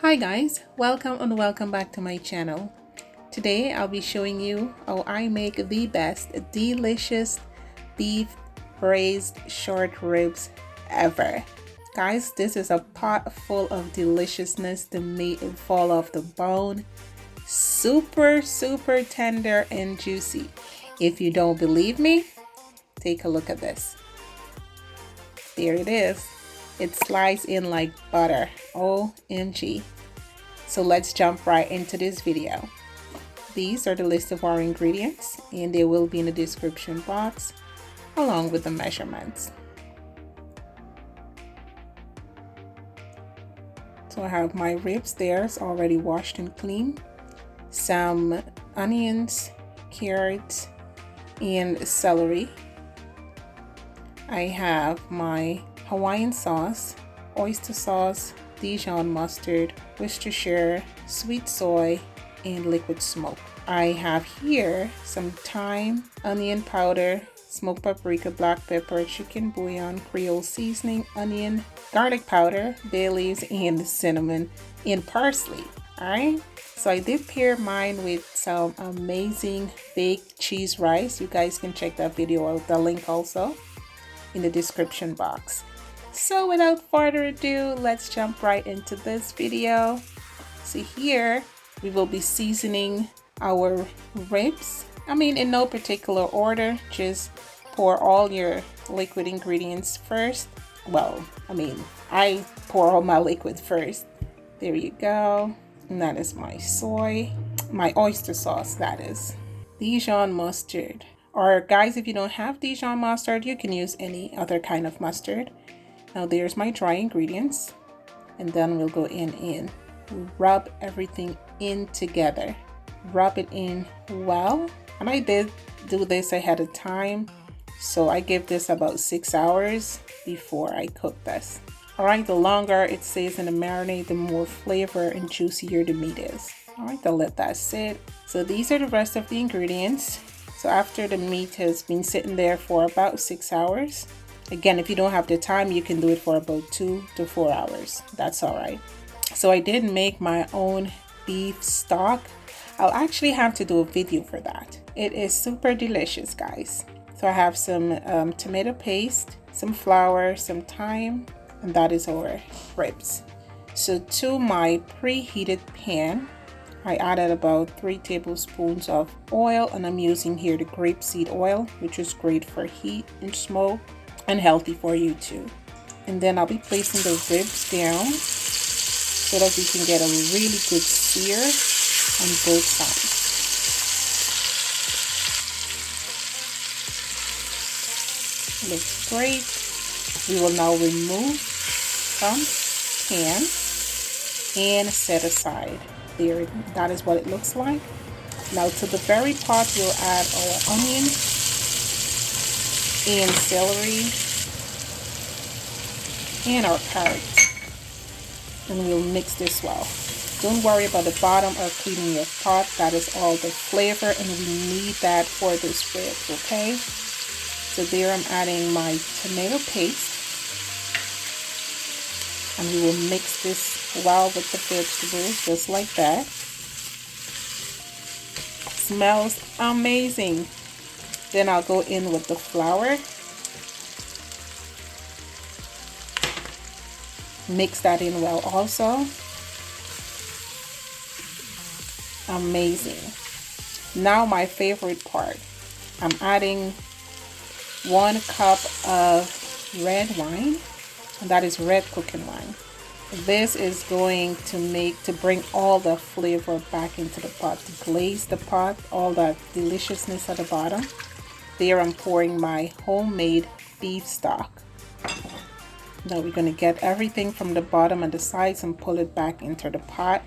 Hi guys, welcome and welcome back to my channel. Today I'll be showing you how I make the best delicious beef braised short ribs ever. Guys, this is a pot full of deliciousness. The meat will fall off the bone. Super tender and juicy. If you don't believe me, take a look at this. There it is. It's sliced in like butter. OMG. So let's jump right into this video. These are the list of our ingredients and they will be in the description box along with the measurements. So I have my ribs there, it's already washed and clean. Some onions, carrots, and celery. I have my Hawaiian sauce, oyster sauce, Dijon mustard, Worcestershire, sweet soy, and liquid smoke. I have here some thyme, onion powder, smoked paprika, black pepper, chicken bouillon, Creole seasoning, onion, garlic powder, bay leaves, and cinnamon, and parsley. Alright, so I did pair mine with some amazing baked cheese rice. You guys can check that video out, the link also in the description box. So without further ado, let's jump right into this video. See, here we will be seasoning our ribs. I mean, in no particular order, just pour all your liquid ingredients first. Well, I mean, I pour all my liquid first. There you go. And that is my oyster sauce, that is. Dijon mustard. Or guys, if you don't have Dijon mustard, you can use any other kind of mustard. Now there's my dry ingredients, and then we'll go in and rub everything in together. Rub it in well, and I did do this ahead of time, so I give this about 6 hours before I cook this. Alright, the longer it stays in the marinade, the more flavor and juicier the meat is. Alright, I'll let that sit. So these are the rest of the ingredients. So after the meat has been sitting there for about 6 hours, again, if you don't have the time, you can do it for about 2 to 4 hours. That's all right. So I did make my own beef stock. I'll actually have to do a video for that. It is super delicious, guys. So I have some tomato paste, some flour, some thyme, and that is our ribs. So to my preheated pan, I added about 3 tablespoons of oil, and I'm using here the grapeseed oil, which is great for heat and smoke, and healthy for you too. And then I'll be placing the ribs down so that we can get a really good sear on both sides. Looks great. We will now remove from pan and set aside. There, that is what it looks like. Now to the very pot, we'll add our onions and celery and our carrots, and we'll mix this well. Don't worry about the bottom or cleaning your pot. That is all the flavor, and we need that for this ribs, okay? So there I'm adding my tomato paste, and we will mix this well with the vegetables just like that. Smells amazing. Then I'll go in with the flour. Mix that in well also. Amazing. Now my favorite part. I'm adding 1 cup of red wine, and that is red cooking wine. This is going to bring all the flavor back into the pot, to glaze the pot, all that deliciousness at the bottom. There I'm pouring my homemade beef stock. Now we're going to get everything from the bottom and the sides and pull it back into the pot.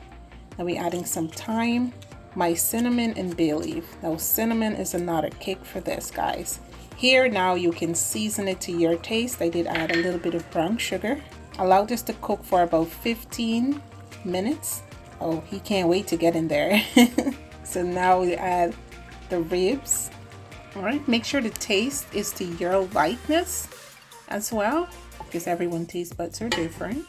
Now we're adding some thyme, my cinnamon, and bay leaf. Now cinnamon is another kick for this, guys. Here now you can season it to your taste. I did add a little bit of brown sugar. Allow this to cook for about 15 minutes. Oh, he can't wait to get in there. So now we add the ribs. All right, make sure the taste is to your likeness as well, because everyone's taste buds are different.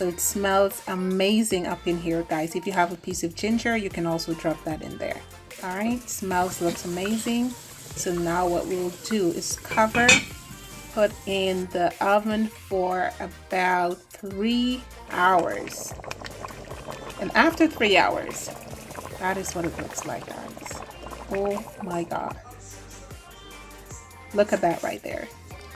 So it smells amazing up in here, guys. If you have a piece of ginger, you can also drop that in there. All right, smells, looks amazing. So now what we'll do is cover, put in the oven for about 3 hours. And after 3 hours, that is what it looks like, guys. Oh my God. Look at that right there.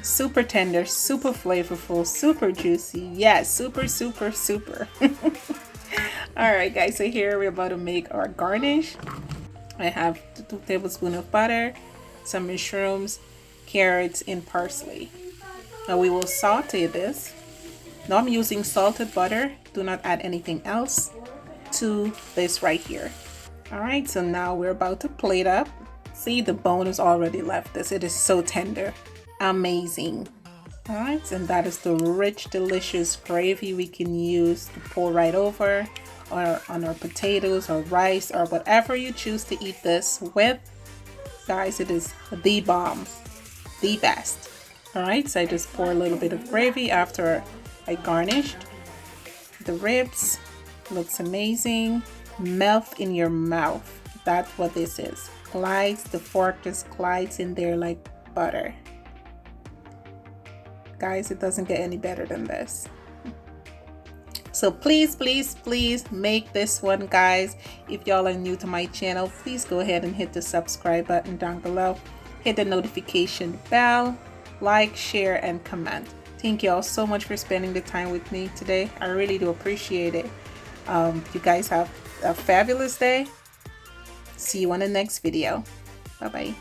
Super tender, super flavorful, super juicy. Yes, super, super, super. All right, guys, so here we're about to make our garnish. I have 2 tablespoons of butter, some mushrooms, carrots, and parsley. Now we will saute this. Now I'm using salted butter. Do not add anything else to this right here. All right, so now we're about to plate up. See, the bone is already left this. It is so tender. Amazing. All right, and that is the rich, delicious gravy we can use to pour right over or on our potatoes or rice or whatever you choose to eat this with. Guys, it is the bomb, the best. All right, so I just pour a little bit of gravy after I garnished. The ribs looks amazing. Melt in your mouth. That's what this is. Glides, the fork just glides in there like butter. Guys, it doesn't get any better than this. So please, please, please make this one, guys. If y'all are new to my channel, please go ahead and hit the subscribe button down below. Hit the notification bell, like, share, and comment. Thank you all so much for spending the time with me today. I really do appreciate it. You guys have a fabulous day. See you on the next video. Bye-bye.